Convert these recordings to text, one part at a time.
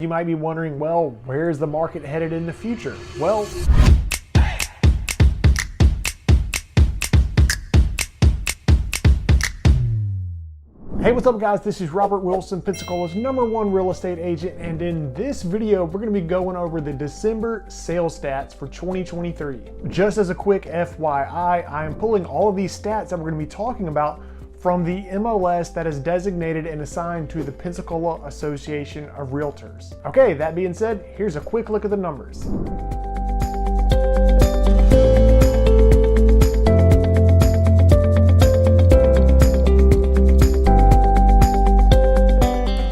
You might be wondering, well, where's the market headed in the future? Well, hey, what's up guys? This is Robert Wilson, Pensacola's #1 real estate agent, and in this video, we're gonna be going over the December sales stats for 2023. Just as a quick FYI, I am pulling all of these stats that we're gonna be talking about from the MLS that is designated and assigned to the Pensacola Association of Realtors. Okay, that being said, here's a quick look at the numbers.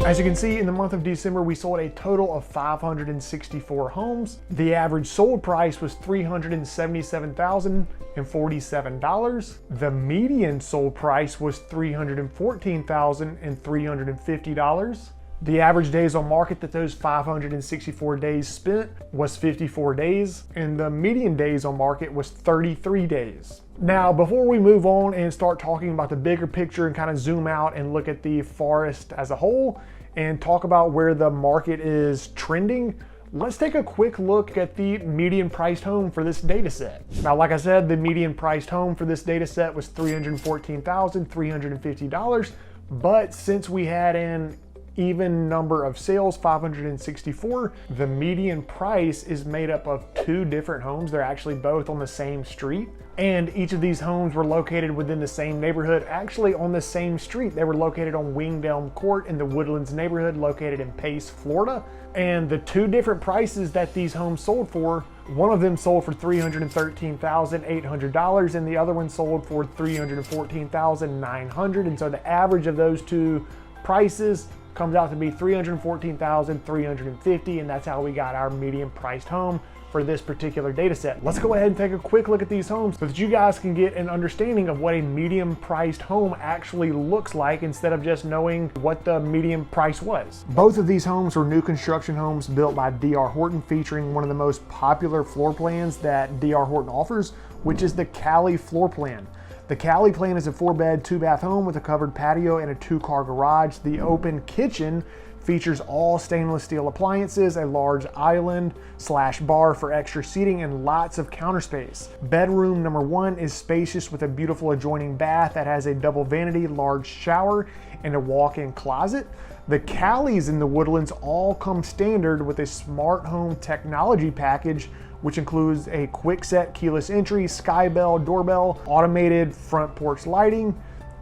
As you can see, in the month of December, we sold a total of 564 homes. The average sold price was $377,047. The median sold price was $314,350. The average days on market that those 564 days spent was 54 days, and the median days on market was 33 days. Now, before we move on and start talking about the bigger picture and kind of zoom out and look at the forest as a whole and talk about where the market is trending, let's take a quick look at the median priced home for this data set. Now, like I said, the median priced home for this data set was $314,350, but since we had an even number of sales, 564, the median price is made up of two different homes. They're actually both on the same street, and each of these homes were located within the same neighborhood, actually on the same street. They were located on Winged Elm Ct in the Woodlands neighborhood located in Pace, Florida. And the two different prices that these homes sold for, one of them sold for $313,800 and the other one sold for $314,900. And so the average of those two prices comes out to be $314,350, and that's how we got our median priced home for this particular data set. Let's go ahead and take a quick look at these homes so that you guys can get an understanding of what a medium priced home actually looks like instead of just knowing what the median price was. Both of these homes were new construction homes built by DR Horton, featuring one of the most popular floor plans that DR Horton offers, which is the Cali floor plan. The Cali plan is a 4-bed, 2-bath home with a covered patio and a 2-car garage. The open kitchen features all stainless steel appliances, a large island/bar for extra seating, and lots of counter space. Bedroom number 1 is spacious with a beautiful adjoining bath that has a double vanity, large shower, and a walk-in closet. The Calis in the Woodlands all come standard with a smart home technology package, which includes a quick set keyless entry, sky bell, doorbell, automated front porch lighting,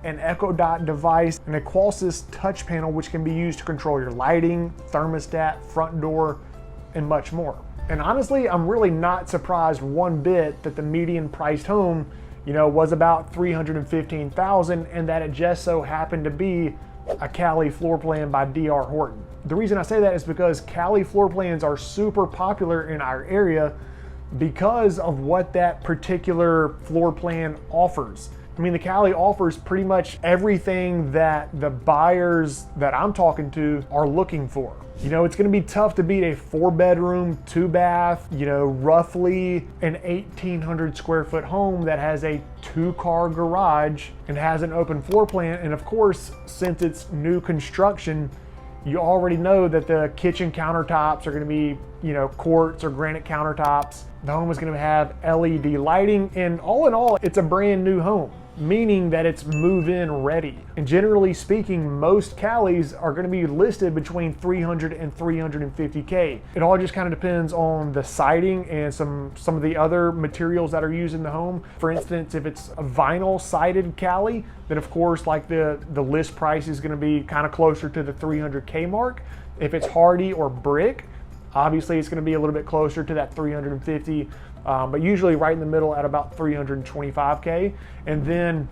an Echo Dot device, and a Qualsys touch panel, which can be used to control your lighting, thermostat, front door, and much more. And honestly, I'm really not surprised one bit that the median priced home, was about $315,000, and that it just so happened to be a Cali floor plan by DR Horton. The reason I say that is because Cali floor plans are super popular in our area because of what that particular floor plan offers. I mean, the Cali offers pretty much everything that the buyers that I'm talking to are looking for. It's gonna be tough to beat a 4-bedroom, 2-bath, roughly an 1,800 square foot home that has a 2-car garage and has an open floor plan. And of course, since it's new construction, you already know that the kitchen countertops are gonna be, quartz or granite countertops. The home is gonna have LED lighting, and all in all, it's a brand new home, meaning that it's move-in ready. And generally speaking, most Calis are gonna be listed between $300 and $350K. It all just kind of depends on the siding and some of the other materials that are used in the home. For instance, if it's a vinyl sided Cali, then of course, like the list price is gonna be kind of closer to the 300K mark. If it's hardy or brick, obviously it's gonna be a little bit closer to that 350, but usually right in the middle at about 325K. And then,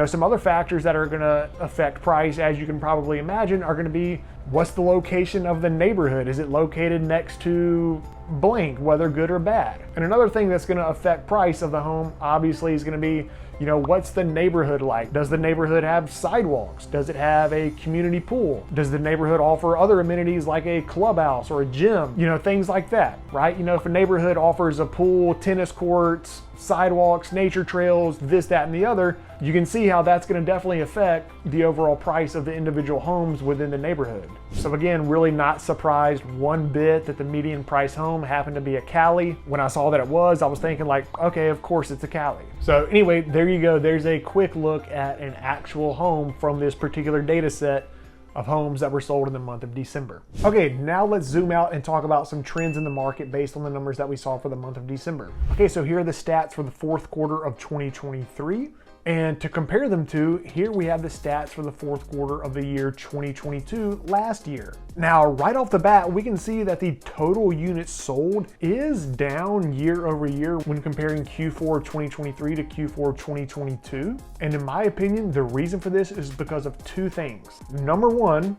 some other factors that are gonna affect price, as you can probably imagine, are gonna be what's the location of the neighborhood? Is it located next to blank, whether good or bad? And another thing that's gonna affect price of the home, obviously, is gonna be, what's the neighborhood like? Does the neighborhood have sidewalks? Does it have a community pool? Does the neighborhood offer other amenities like a clubhouse or a gym? Things like that, right? If a neighborhood offers a pool, tennis courts, sidewalks, nature trails, this, that, and the other, you can see how that's going to definitely affect the overall price of the individual homes within the neighborhood. So again, really not surprised one bit that the median price home happened to be a Cali. When I saw that it was, I was thinking like, okay, of course it's a Cali. So anyway, there you go. There's a quick look at an actual home from this particular data set of homes that were sold in the month of December. Okay, now let's zoom out and talk about some trends in the market based on the numbers that we saw for the month of December. Okay, so here are the stats for the fourth quarter of 2023. And to compare them to, here we have the stats for the fourth quarter of the year 2022 last year. Now, right off the bat, we can see that the total units sold is down year over year when comparing Q4 of 2023 to Q4 of 2022. And in my opinion, the reason for this is because of two things. Number one,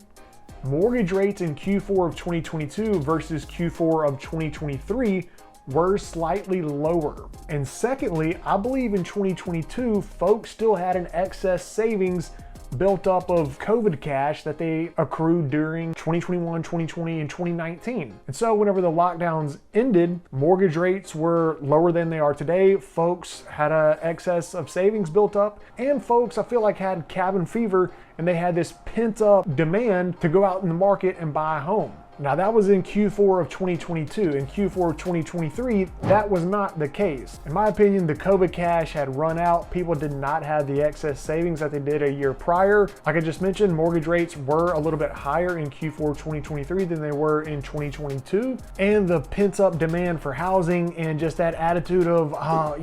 mortgage rates in Q4 of 2022 versus Q4 of 2023 were slightly lower. And secondly, I believe in 2022, folks still had an excess savings built up of COVID cash that they accrued during 2021, 2020, and 2019. And so whenever the lockdowns ended, mortgage rates were lower than they are today. Folks had an excess of savings built up, and folks, I feel like, had cabin fever, and they had this pent up demand to go out in the market and buy a home. Now that was in Q4 of 2022. In Q4 of 2023, that was not the case. In my opinion, the COVID cash had run out. People did not have the excess savings that they did a year prior. Like I just mentioned, mortgage rates were a little bit higher in Q4 of 2023 than they were in 2022. And the pent up demand for housing and just that attitude of, I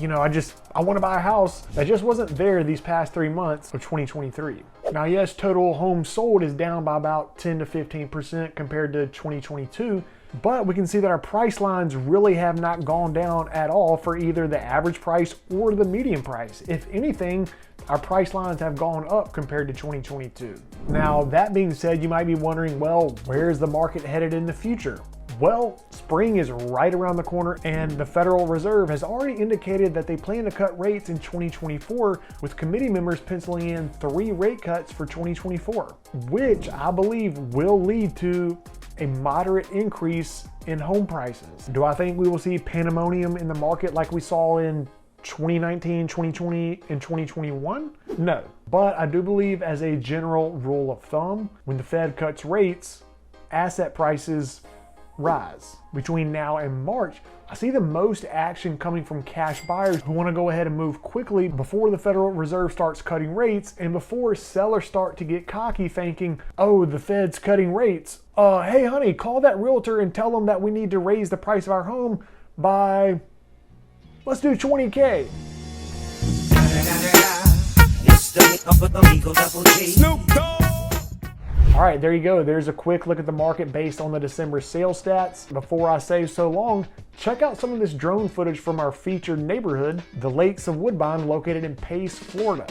want to buy a house, that just wasn't there these past 3 months of 2023. Now, yes, total homes sold is down by about 10 to 15% compared to 2022, but we can see that our price lines really have not gone down at all for either the average price or the median price. If anything, our price lines have gone up compared to 2022. Now, that being said, you might be wondering, well, where's the market headed in the future? Well, spring is right around the corner, and the Federal Reserve has already indicated that they plan to cut rates in 2024, with committee members penciling in 3 rate cuts for 2024, which I believe will lead to a moderate increase in home prices. Do I think we will see pandemonium in the market like we saw in 2019, 2020, and 2021? No. But I do believe, as a general rule of thumb, when the Fed cuts rates, asset prices rise. Between now and March, I see the most action coming from cash buyers who want to go ahead and move quickly before the Federal Reserve starts cutting rates and before sellers start to get cocky thinking, oh, the Fed's cutting rates. Hey honey, call that realtor and tell them that we need to raise the price of our home by, let's do 20K. Snoop Dogg. All right, there you go. There's a quick look at the market based on the December sales stats. Before I say so long, check out some of this drone footage from our featured neighborhood, the Lakes of Woodbine, located in Pace, Florida.